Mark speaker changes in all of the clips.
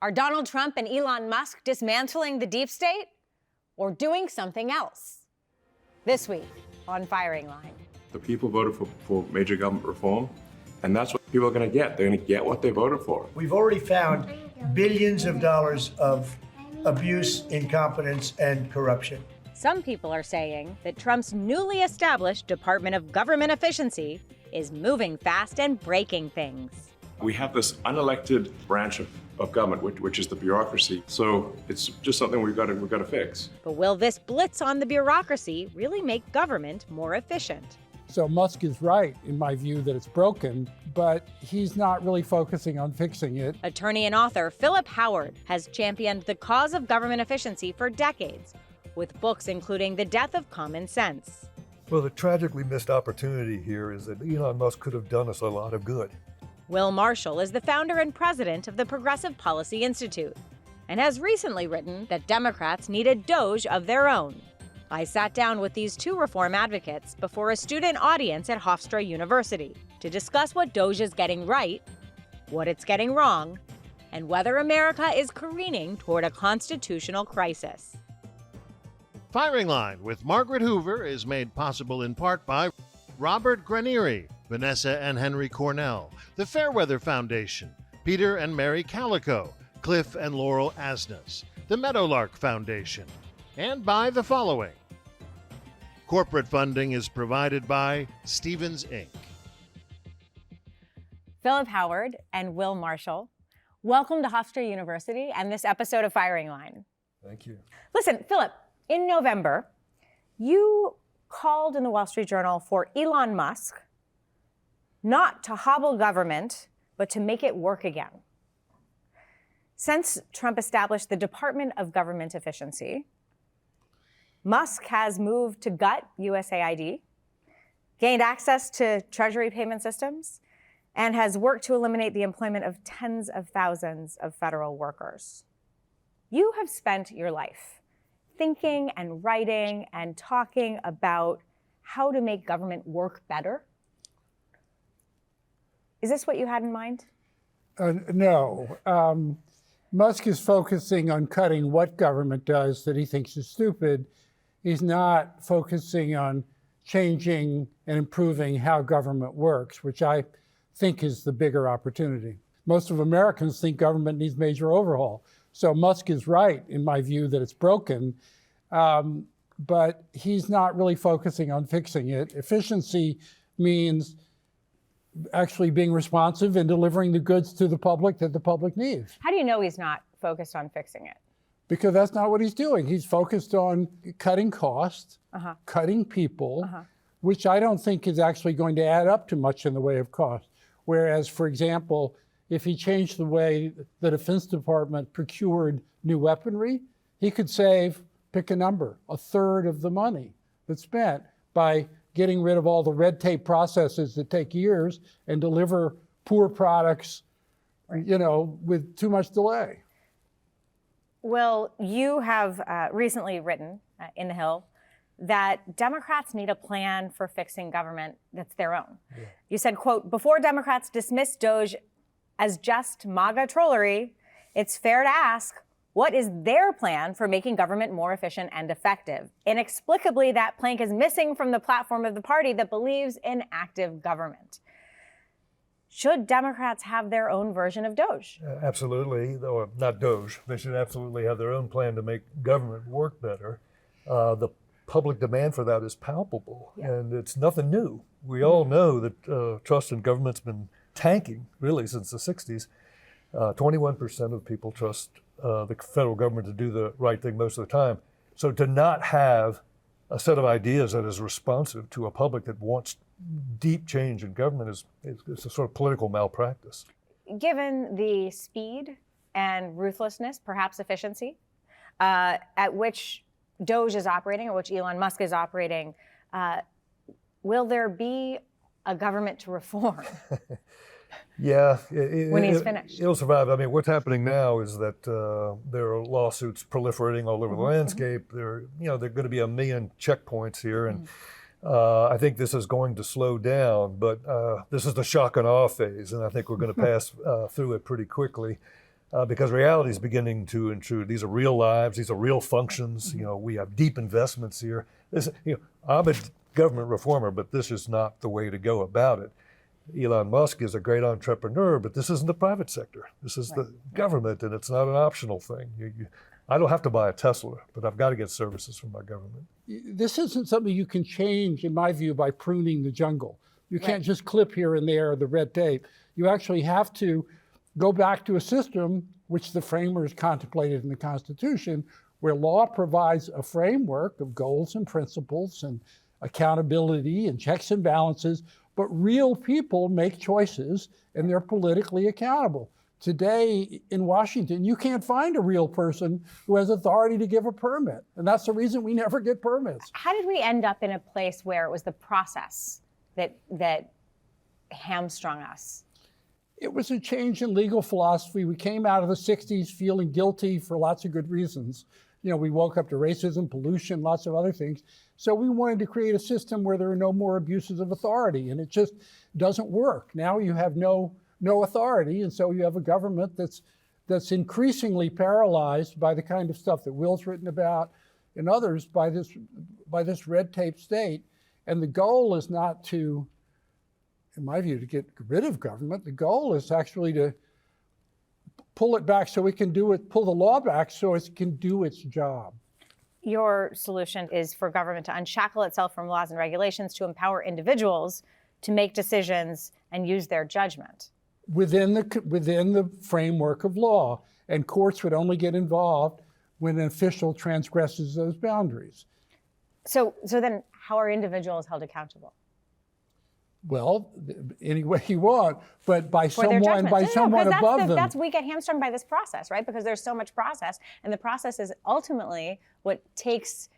Speaker 1: Are Donald Trump and Elon Musk dismantling the deep state or doing something else? This week on Firing Line.
Speaker 2: The people voted for major government reform, and that's what people are going to get. They're going to get what they voted for.
Speaker 3: We've already found billions of dollars of abuse, incompetence, and corruption.
Speaker 1: Some people are saying that Trump's newly established Department of Government Efficiency is moving fast and breaking things.
Speaker 2: We have this unelected branch of government, which is the bureaucracy. So it's just something we've got to fix.
Speaker 1: But will this blitz on the bureaucracy really make government more efficient?
Speaker 4: So Musk is right, in my view, that it's broken, but he's not really focusing on fixing it.
Speaker 1: Attorney and author Philip Howard has championed the cause of government efficiency for decades, with books including The Death of Common Sense.
Speaker 5: Well, the tragically missed opportunity here is that Elon Musk could have done us a lot of good.
Speaker 1: Will Marshall is the founder and president of the Progressive Policy Institute and has recently written that Democrats need a DOGE of their own. I sat down with these two reform advocates before a student audience at Hofstra University to discuss what DOGE is getting right, what it's getting wrong, and whether America is careening toward a constitutional crisis.
Speaker 6: Firing Line with Margaret Hoover is made possible in part by Robert Granieri, Vanessa and Henry Cornell, the Fairweather Foundation, Peter and Mary Calico, Cliff and Laurel Asnas, the Meadowlark Foundation, and by the following. Corporate funding is provided by Stevens, Inc.
Speaker 1: Philip Howard and Will Marshall, welcome to Hofstra University and this episode of Firing Line.
Speaker 5: Thank you.
Speaker 1: Listen, Philip, in November, you called in the Wall Street Journal for Elon Musk not to hobble government, but to make it work again. Since Trump established the Department of Government Efficiency, Musk has moved to gut USAID, gained access to Treasury payment systems, and has worked to eliminate the employment of tens of thousands of federal workers. You have spent your life thinking and writing and talking about how to make government work better. Is this what you had in mind?
Speaker 4: No. Musk is focusing on cutting what government does that he thinks is stupid. He's not focusing on changing and improving how government works, which I think is the bigger opportunity. Most of Americans think government needs major overhaul. So Musk is right, in my view, that it's broken, but he's not really focusing on fixing it. Efficiency means actually being responsive and delivering the goods to the public that the public needs.
Speaker 1: How do you know he's not focused on fixing it?
Speaker 4: Because that's not what he's doing. He's focused on cutting costs, cutting people, which I don't think is actually going to add up to much in the way of cost. Whereas, for example, if he changed the way the Defense Department procured new weaponry, he could save, pick a number, a third of the money that's spent by getting rid of all the red tape processes that take years and deliver poor products, with too much delay.
Speaker 1: Well, you have recently written in The Hill that Democrats need a plan for fixing government that's their own. Yeah. You said, quote, before Democrats dismiss DOGE as just MAGA trollery, it's fair to ask, what is their plan for making government more efficient and effective? Inexplicably, that plank is missing from the platform of the party that believes in active government. Should Democrats have their own version of DOGE?
Speaker 5: Absolutely, or not DOGE. They should absolutely have their own plan to make government work better. The public demand for that is palpable, and it's nothing new. We all know that trust in government's been tanking, really, since the 60s. 21% of people trust the federal government to do the right thing most of the time. So to not have a set of ideas that is responsive to a public that wants deep change in government is a sort of political malpractice.
Speaker 1: Given the speed and ruthlessness, perhaps efficiency, at which DOGE is operating, or which Elon Musk is operating, will there be a government to reform?
Speaker 5: Yeah,
Speaker 1: when he's finished.
Speaker 5: It'll survive. I mean, what's happening now is that there are lawsuits proliferating all over the landscape. There are going to be a million checkpoints here, and I think this is going to slow down. But this is the shock and awe phase, and I think we're going to pass through it pretty quickly. because reality is beginning to intrude. These are real lives. These are real functions. You know, we have deep investments here. I'm a government reformer, but this is not the way to go about it. Elon Musk is a great entrepreneur, but this isn't the private sector. This is the government, and it's not an optional thing. I don't have to buy a Tesla, but I've got to get services from my government.
Speaker 4: This isn't something you can change, in my view, by pruning the jungle. You can't just clip here and there the red tape. You actually have to go back to a system which the framers contemplated in the Constitution, where law provides a framework of goals and principles and accountability and checks and balances, but real people make choices and they're politically accountable. Today in Washington, you can't find a real person who has authority to give a permit. And that's the reason we never get permits.
Speaker 1: How did we end up in a place where it was the process that hamstrung us?
Speaker 4: It was a change in legal philosophy. We came out of the 60s feeling guilty for lots of good reasons. You know, we woke up to racism, pollution, lots of other things. So we wanted to create a system where there are no more abuses of authority, and it just doesn't work. Now you have no authority, and so you have a government that's increasingly paralyzed by the kind of stuff that Will's written about and others by this red tape state. And the goal is not to, in my view, to get rid of government. The goal is actually to pull it back so it can do it, pull the law back so it can do its job.
Speaker 1: Your solution is for government to unshackle itself from laws and regulations, to empower individuals to make decisions and use their judgment.
Speaker 4: Within the framework of law, and courts would only get involved when an official transgresses those boundaries. So
Speaker 1: then how are individuals held accountable?
Speaker 4: Well, any way you want, but by
Speaker 1: For their
Speaker 4: someone
Speaker 1: judgment.
Speaker 4: above them.
Speaker 1: We get hamstrung by this process, right? Because there's so much process, and the process is ultimately what takes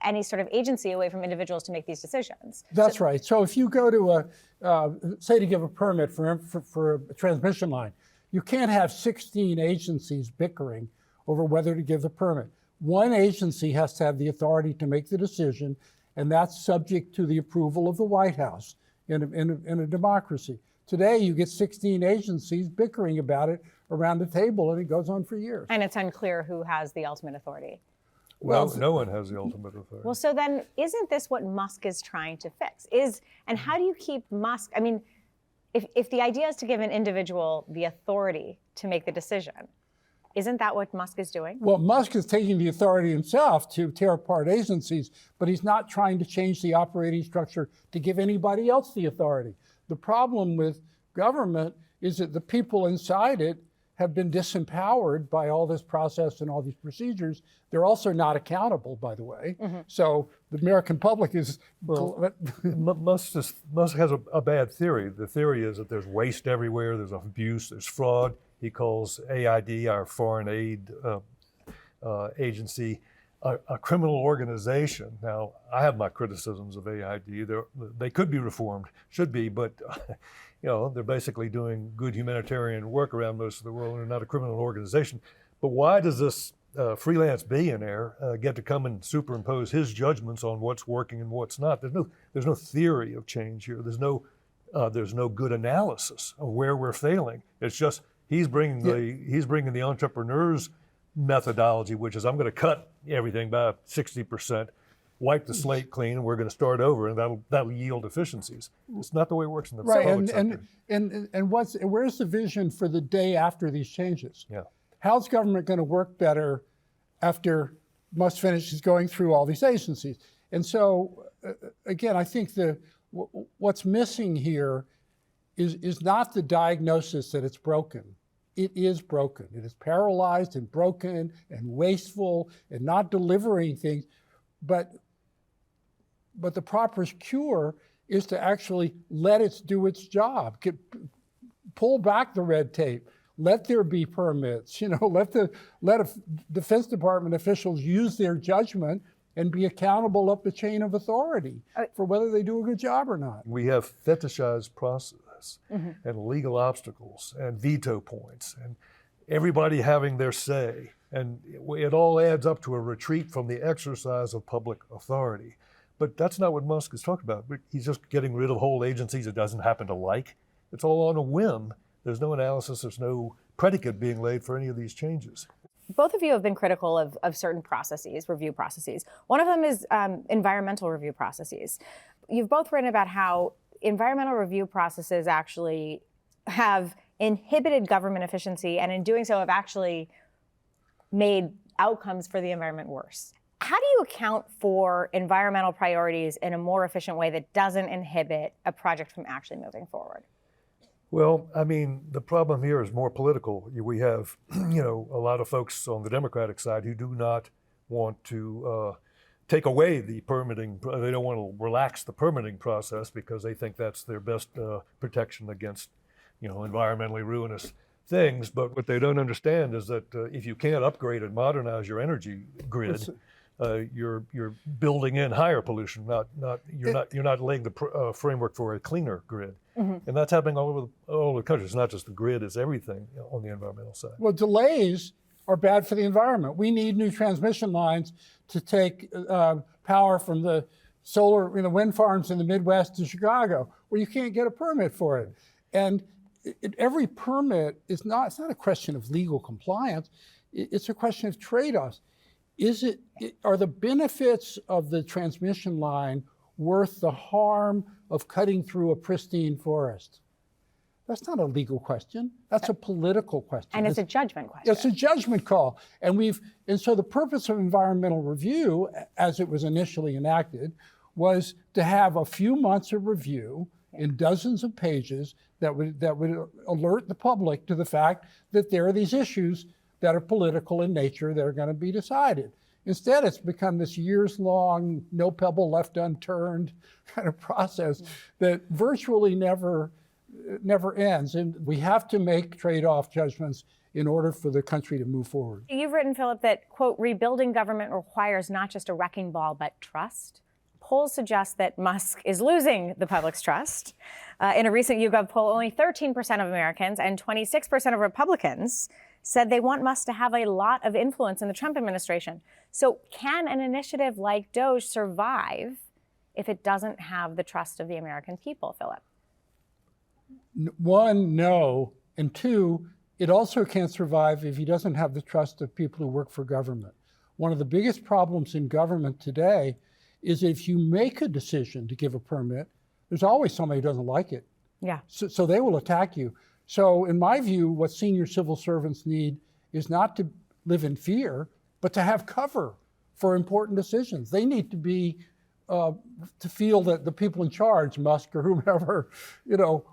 Speaker 1: any sort of agency away from individuals to make these decisions.
Speaker 4: That's right. So if you go to say to give a permit for a transmission line, you can't have 16 agencies bickering over whether to give the permit. One agency has to have the authority to make the decision, and that's subject to the approval of the White House in a democracy. Today, you get 16 agencies bickering about it around the table, and it goes on for years.
Speaker 1: And it's unclear who has the ultimate authority.
Speaker 5: Well, no one has the ultimate authority.
Speaker 1: Well, so then isn't this what Musk is trying to fix? And how do you keep Musk, I mean, if the idea is to give an individual the authority to make the decision, isn't that what Musk is doing?
Speaker 4: Well, Musk is taking the authority himself to tear apart agencies, but he's not trying to change the operating structure to give anybody else the authority. The problem with government is that the people inside it have been disempowered by all this process and all these procedures. They're also not accountable, by the way. Mm-hmm. So the American public is...
Speaker 5: Well, Musk has a bad theory. The theory is that there's waste everywhere, there's abuse, there's fraud. He calls AID, our foreign aid agency, a criminal organization. Now, I have my criticisms of AID. They could be reformed, should be, but they're basically doing good humanitarian work around most of the world, and they're not a criminal organization. But why does this freelance billionaire get to come and superimpose his judgments on what's working and what's not? There's no theory of change here. There's no good analysis of where we're failing. It's just he's bringing the entrepreneur's methodology, which is I'm going to cut everything by 60%, wipe the slate clean, and we're going to start over, and that'll yield efficiencies. It's not the way it works in the public sector.
Speaker 4: And where's the vision for the day after these changes?
Speaker 5: Yeah.
Speaker 4: How's government going to work better after Musk finishes going through all these agencies? And so, again, I think what's missing here is not the diagnosis that it's broken. It is broken. It is paralyzed and broken and wasteful and not delivering things. But the proper cure is to actually let it do its job. Pull back the red tape. Let there be permits. Let Defense Department officials use their judgment and be accountable up the chain of authority for whether they do a good job or not.
Speaker 5: We have fetishized process and legal obstacles and veto points and everybody having their say. And it all adds up to a retreat from the exercise of public authority. But that's not what Musk is talking about. He's just getting rid of whole agencies it doesn't happen to like. It's all on a whim. There's no analysis, there's no predicate being laid for any of these changes.
Speaker 1: Both of you have been critical of certain processes, review processes. One of them is environmental review processes. You've both written about how environmental review processes actually have inhibited government efficiency, and in doing so have actually made outcomes for the environment worse. How do you account for environmental priorities in a more efficient way that doesn't inhibit a project from actually moving forward?
Speaker 5: Well, I mean, the problem here is more political. We have, a lot of folks on the Democratic side who do not want to take away the permitting. They don't want to relax the permitting process because they think that's their best protection against, environmentally ruinous things. But what they don't understand is that if you can't upgrade and modernize your energy grid, you're building in higher pollution. You're not laying the framework for a cleaner grid. And that's happening all over the country. It's not just the grid; it's everything on the environmental side.
Speaker 4: Well, delays are bad for the environment. We need new transmission lines to take power from the solar, wind farms in the Midwest to Chicago, where you can't get a permit for it. And every permit it's not a question of legal compliance. It's a question of trade-offs. Are the benefits of the transmission line worth the harm of cutting through a pristine forest? That's not a legal question. That's a political question.
Speaker 1: And it's a judgment question.
Speaker 4: It's a judgment call. And so the purpose of environmental review, as it was initially enacted, was to have a few months of review in dozens of pages that would alert the public to the fact that there are these issues that are political in nature that are going to be decided. Instead, it's become this years-long, no pebble left unturned kind of process that virtually never ends. And we have to make trade-off judgments in order for the country to move forward.
Speaker 1: You've written, Philip, that, quote, rebuilding government requires not just a wrecking ball, but trust. Polls suggest that Musk is losing the public's trust. In a recent YouGov poll, only 13% of Americans and 26% of Republicans said they want Musk to have a lot of influence in the Trump administration. So can an initiative like DOGE survive if it doesn't have the trust of the American people, Philip?
Speaker 4: One, no. And two, it also can't survive if he doesn't have the trust of people who work for government. One of the biggest problems in government today is if you make a decision to give a permit, there's always somebody who doesn't like it.
Speaker 1: Yeah.
Speaker 4: So they will attack you. So in my view, what senior civil servants need is not to live in fear, but to have cover for important decisions. They need to be, to feel that the people in charge, Musk or whomever,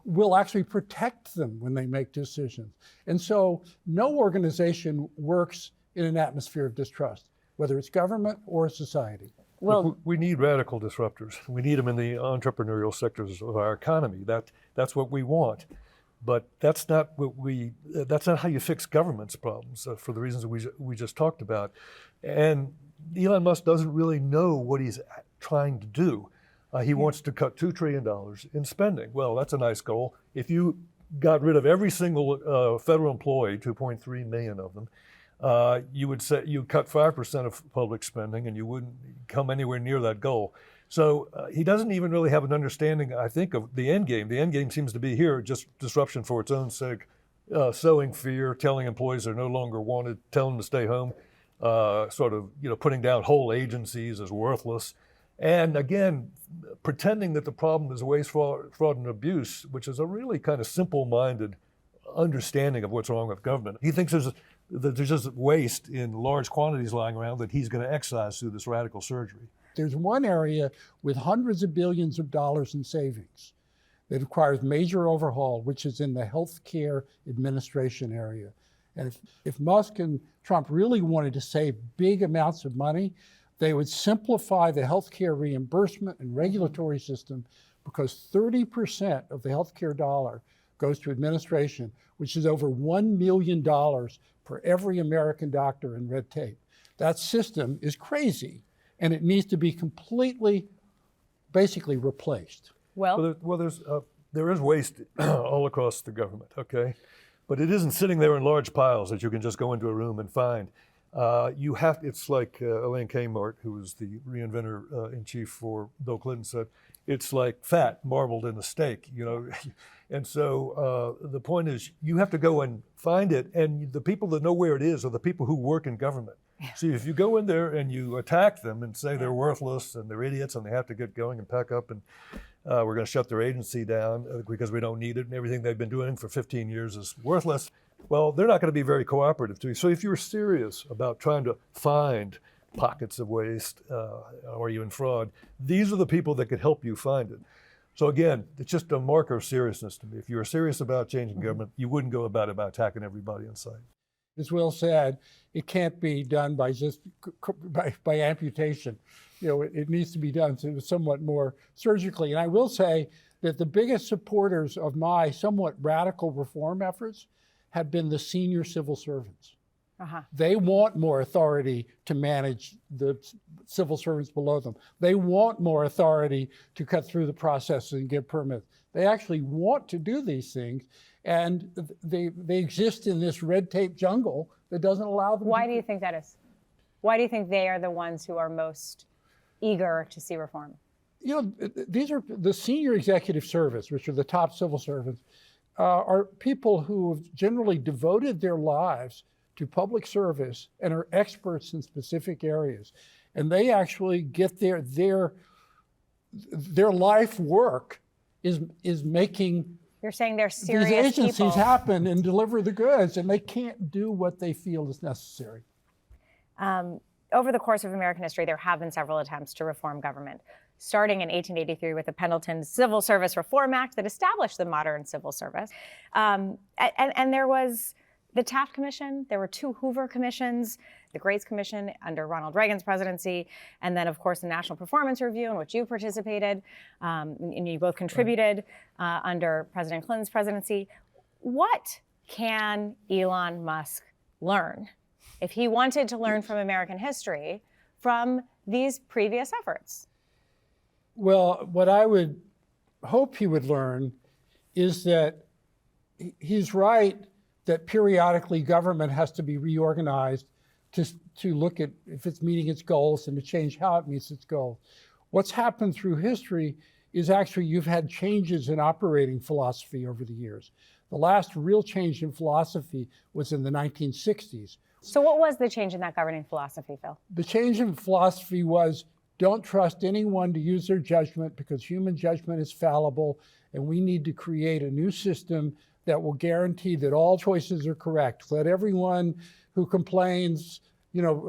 Speaker 4: will actually protect them when they make decisions. And so no organization works in an atmosphere of distrust, whether it's government or society.
Speaker 1: Well,
Speaker 5: we need radical disruptors. We need them in the entrepreneurial sectors of our economy. That's what we want. But that's not that's not how you fix government's problems for the reasons we just talked about. And Elon Musk doesn't really know what he's trying to do. He wants to cut $2 trillion in spending. Well, that's a nice goal. If you got rid of every single federal employee, 2.3 million of them, you would say you cut 5% of public spending and you wouldn't come anywhere near that goal. So he doesn't even really have an understanding, I think, of the end game. The end game seems to be here, just disruption for its own sake, sowing fear, telling employees they're no longer wanted, telling them to stay home, putting down whole agencies as worthless. And again, pretending that the problem is waste, fraud, and abuse, which is a really kind of simple-minded understanding of what's wrong with government. He thinks there's just waste in large quantities lying around that he's going to excise through this radical surgery.
Speaker 4: There's one area with hundreds of billions of dollars in savings that requires major overhaul, which is in the healthcare administration area. And if Musk and Trump really wanted to save big amounts of money, they would simplify the healthcare reimbursement and regulatory system, because 30% of the healthcare dollar goes to administration, which is over $1 million for every American doctor in red tape. That system is crazy, and it needs to be completely, basically replaced.
Speaker 1: Well,
Speaker 5: there is waste all across the government, okay? But it isn't sitting there in large piles that you can just go into a room and find. It's like Elaine Kmart, who was the reinventor in chief for Bill Clinton, said, it's like fat marbled in a steak, And so the point is, you have to go and find it, and the people that know where it is are the people who work in government. See, if you go in there and you attack them and say they're worthless and they're idiots and they have to get going and pack up and we're going to shut their agency down because we don't need it and everything they've been doing for 15 years is worthless, well, they're not going to be very cooperative to you. So if you're serious about trying to find pockets of waste or even fraud, these are the people that could help you find it. So again, it's just a marker of seriousness to me. If you were serious about changing government, you wouldn't go about attacking everybody in sight.
Speaker 4: As Will said, it can't be done by just by amputation. It needs to be done somewhat more surgically. And I will say that the biggest supporters of my somewhat radical reform efforts have been the senior civil servants. They want more authority to manage the civil servants below them. They want more authority to cut through the process and give permits. They actually want to do these things, and they exist in this red tape jungle that doesn't allow them.
Speaker 1: Why do you think that is? Why do you think they are the ones who are most eager to see reform?
Speaker 4: These are the senior executive service, which are the top civil servants, are people who have generally devoted their lives to public service and are experts in specific areas. And they actually get their life work is making
Speaker 1: You're saying they're serious
Speaker 4: these agencies
Speaker 1: people.
Speaker 4: happen and deliver the goods, and they can't do what they feel is necessary.
Speaker 1: Over the course of American history, there have been several attempts to reform government, starting in 1883 with the Pendleton Civil Service Reform Act that established the modern civil service. And there was the Taft Commission, there were 2 Hoover commissions, the Grace Commission under Ronald Reagan's presidency, and then, of course, the National Performance Review, in which you participated, and you both contributed under President Clinton's presidency. What can Elon Musk learn, if he wanted to learn from American history, from these previous efforts?
Speaker 4: Well, what I would hope he would learn is that he's right that periodically government has to be reorganized to look at if it's meeting its goals and to change how it meets its goals. What's happened through history is actually you've had changes in operating philosophy over the years. The last real change in philosophy was in the 1960s.
Speaker 1: So what was the change in that governing philosophy, Phil?
Speaker 4: The change in philosophy was don't trust anyone to use their judgment because human judgment is fallible, and we need to create a new system that will guarantee that all choices are correct. Let everyone who complains,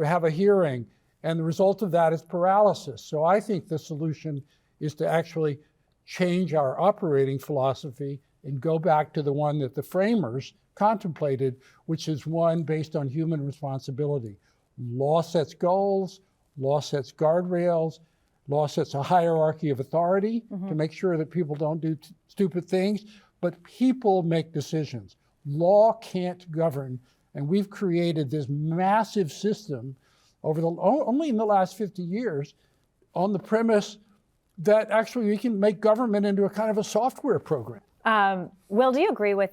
Speaker 4: have a hearing. And the result of that is paralysis. So I think the solution is to actually change our operating philosophy and go back to the one that the framers contemplated, which is one based on human responsibility. Law sets goals, law sets guardrails, law sets a hierarchy of authority to make sure that people don't do stupid things. But people make decisions. Law can't govern, and we've created this massive system only in the last 50 years on the premise that actually we can make government into a kind of a software program.
Speaker 1: Will, do you agree with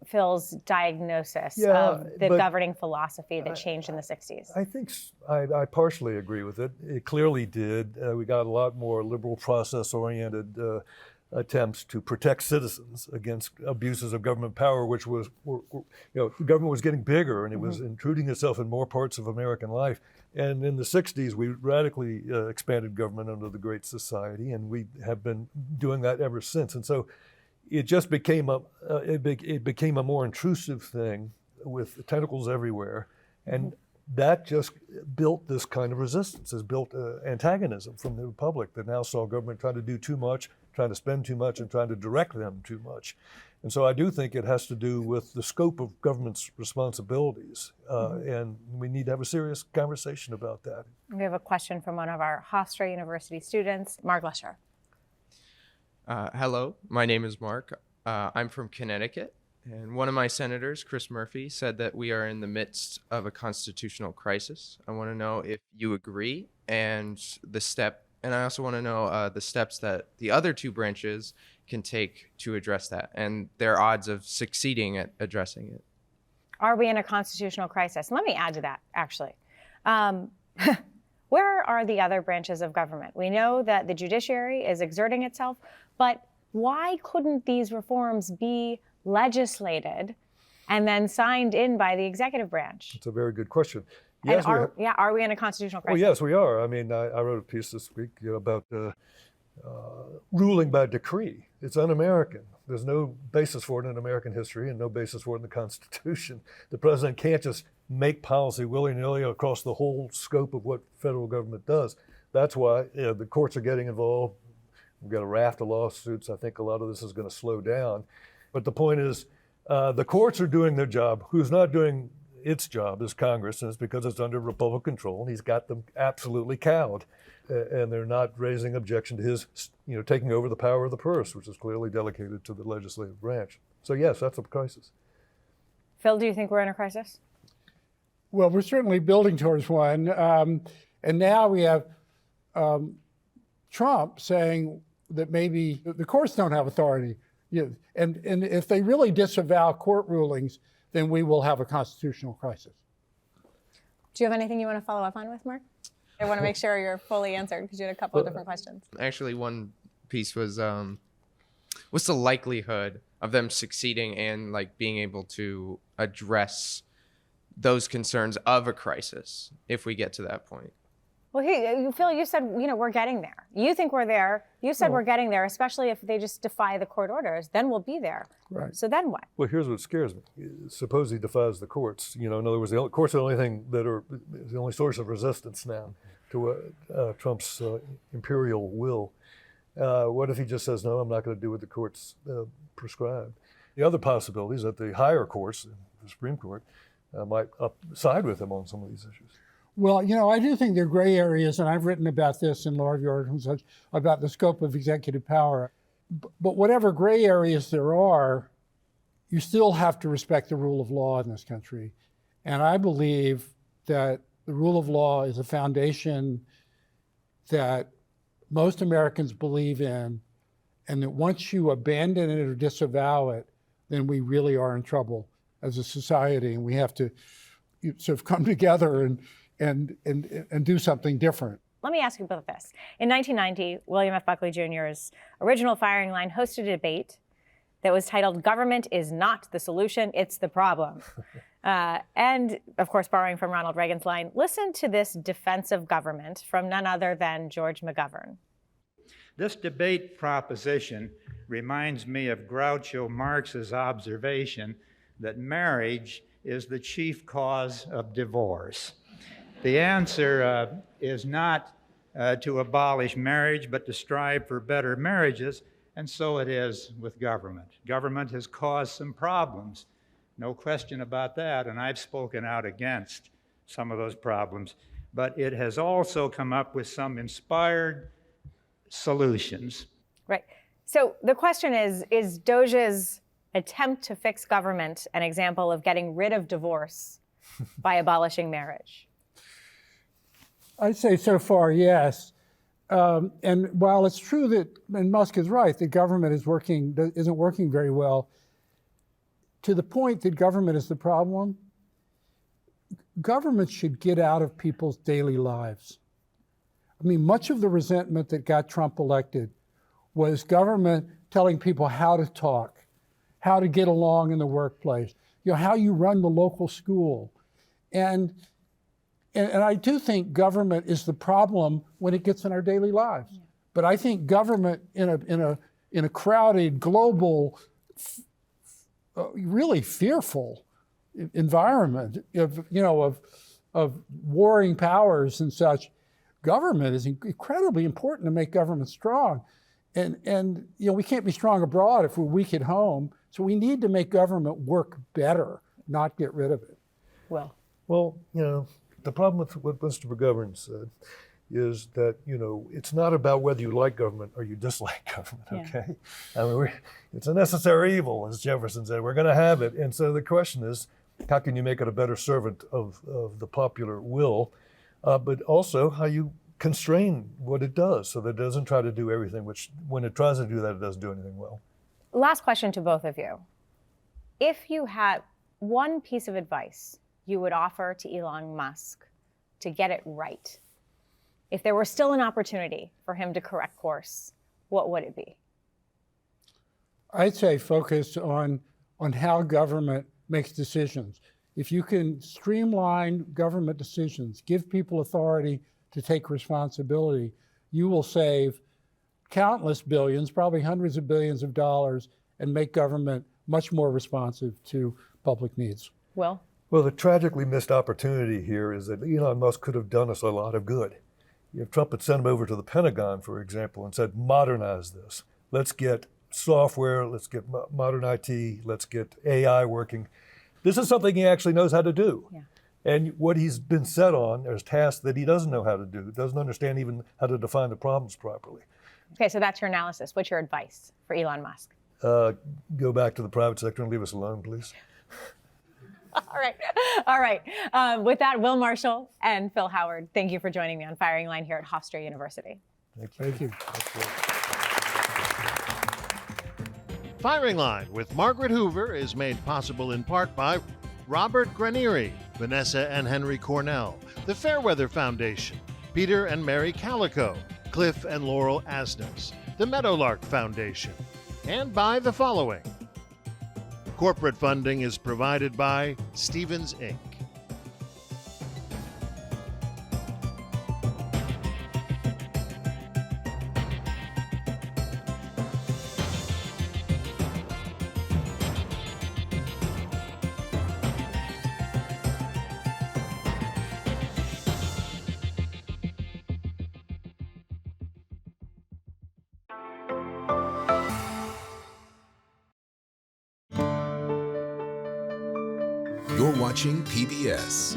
Speaker 1: Phil's diagnosis of the governing philosophy that changed in the 60s?
Speaker 5: I think I partially agree with it. It clearly did. We got a lot more liberal process-oriented attempts to protect citizens against abuses of government power, which was, the government was getting bigger and it was intruding itself in more parts of American life. And in the 60s, we radically expanded government under the Great Society, and we have been doing that ever since. And so it just became it became a more intrusive thing with tentacles everywhere. And that just built this kind of resistance, has built antagonism from the public that now saw government trying to do too much, trying to spend too much, and trying to direct them too much. And so I do think it has to do with the scope of government's responsibilities. And we need to have a serious conversation about that.
Speaker 1: We have a question from one of our Hofstra University students, Mark Lesher.
Speaker 7: Hello, my name is Mark. I'm from Connecticut. And one of my senators, Chris Murphy, said that we are in the midst of a constitutional crisis. I want to know if you agree, and I also want to know the steps that the other 2 branches can take to address that and their odds of succeeding at addressing it. Are
Speaker 1: we in a constitutional crisis? Let me add to that, actually. Where are the other branches of government? We know that the judiciary is exerting itself, but why couldn't these reforms be legislated and then signed in by the executive branch?
Speaker 5: It's a very good question.
Speaker 1: And
Speaker 5: Yes,
Speaker 1: are we in a constitutional
Speaker 5: well,
Speaker 1: crisis?
Speaker 5: yes, we are. I mean, I wrote a piece this week about ruling by decree. It's un-American. There's no basis for it in American history and no basis for it in the Constitution. The president can't just make policy willy-nilly across the whole scope of what federal government does. That's why the courts are getting involved. We've got a raft of lawsuits. I think a lot of this is going to slow down. But the point is, the courts are doing their job. Who's not doing its job is Congress, and it's because it's under Republican control. He's got them absolutely cowed, and they're not raising objection to his, taking over the power of the purse, which is clearly delegated to the legislative branch. So yes, that's a crisis.
Speaker 1: Phil, do you think we're in a crisis?
Speaker 4: Well, we're certainly building towards one. And now we have Trump saying that maybe the courts don't have authority. And if they really disavow court rulings, then we will have a constitutional crisis.
Speaker 1: Do you have anything you want to follow up on with, Mark? I want to make sure you're fully answered because you had a couple of different questions.
Speaker 7: Actually, one piece was what's the likelihood of them succeeding and like being able to address those concerns of a crisis if we get to that point?
Speaker 1: Well, Phil, you said, we're getting there. You think we're there. You said we're getting there, especially if they just defy the court orders. Then we'll be there.
Speaker 4: Right.
Speaker 1: So then what?
Speaker 5: Well, here's what scares me. Suppose he defies the courts. In other words, the courts are the only thing the only source of resistance now to Trump's imperial will. What if he just says, no, I'm not going to do what the courts prescribe? The other possibility is that the higher courts, the Supreme Court, might side with him on some of these issues.
Speaker 4: Well, I do think there are gray areas, and I've written about this in Law Review articles about the scope of executive power. But whatever gray areas there are, you still have to respect the rule of law in this country. And I believe that the rule of law is a foundation that most Americans believe in, and that once you abandon it or disavow it, then we really are in trouble as a society, and we have to sort of come together and do something different.
Speaker 1: Let me ask you about this. In 1990, William F. Buckley Jr.'s original firing line hosted a debate that was titled, "Government is not the solution, it's the problem." And, of course, borrowing from Ronald Reagan's line, listen to this defense of government from none other than George McGovern.
Speaker 8: This debate proposition reminds me of Groucho Marx's observation that marriage is the chief cause of divorce. The answer is not to abolish marriage, but to strive for better marriages, and so it is with government. Government has caused some problems, no question about that, and I've spoken out against some of those problems, but it has also come up with some inspired solutions.
Speaker 1: Right. So the question is DOJ's attempt to fix government an example of getting rid of divorce by abolishing marriage?
Speaker 4: I'd say so far, yes. And while it's true that, and Musk is right, that government isn't working very well, to the point that government is the problem, government should get out of people's daily lives. I mean, much of the resentment that got Trump elected was government telling people how to talk, how to get along in the workplace, how you run the local school. And I do think government is the problem when it gets in our daily lives. But I think government in a crowded, global, really fearful environment of warring powers and such, government is incredibly important to make government strong. And we can't be strong abroad if we're weak at home. So we need to make government work better, not get rid of it.
Speaker 5: Well, the problem with what Mr. McGovern said is that, it's not about whether you like government or you dislike government, okay? I mean, it's a necessary evil, as Jefferson said. We're going to have it. And so the question is, how can you make it a better servant of the popular will, but also how you constrain what it does so that it doesn't try to do everything, which when it tries to do that, it doesn't do anything well.
Speaker 1: Last question to both of you. If you had one piece of advice you would offer to Elon Musk to get it right, if there were still an opportunity for him to correct course, what would it be?
Speaker 4: I'd say focus on how government makes decisions. If you can streamline government decisions, give people authority to take responsibility, you will save countless billions, probably hundreds of billions of dollars, and make government much more responsive to public needs.
Speaker 1: Will?
Speaker 5: Well, the tragically missed opportunity here is that Elon Musk could have done us a lot of good. If Trump had sent him over to the Pentagon, for example, and said, modernize this. Let's get software, let's get modern IT, let's get AI working. This is something he actually knows how to do.
Speaker 1: Yeah.
Speaker 5: And what he's been set on is tasks that he doesn't know how to do, doesn't understand even how to define the problems properly.
Speaker 1: Okay, so that's your analysis. What's your advice for Elon Musk?
Speaker 5: Go back to the private sector and leave us alone, please.
Speaker 1: All right. All right. With that, Will Marshall and Phil Howard, thank you for joining me on Firing Line here at Hofstra University.
Speaker 5: Thank you.
Speaker 6: Firing Line with Margaret Hoover is made possible in part by Robert Granieri, Vanessa and Henry Cornell, the Fairweather Foundation, Peter and Mary Calico, Cliff and Laurel Asnos, the Meadowlark Foundation, and by the following. Corporate funding is provided by Stevens Inc.
Speaker 9: You're watching PBS.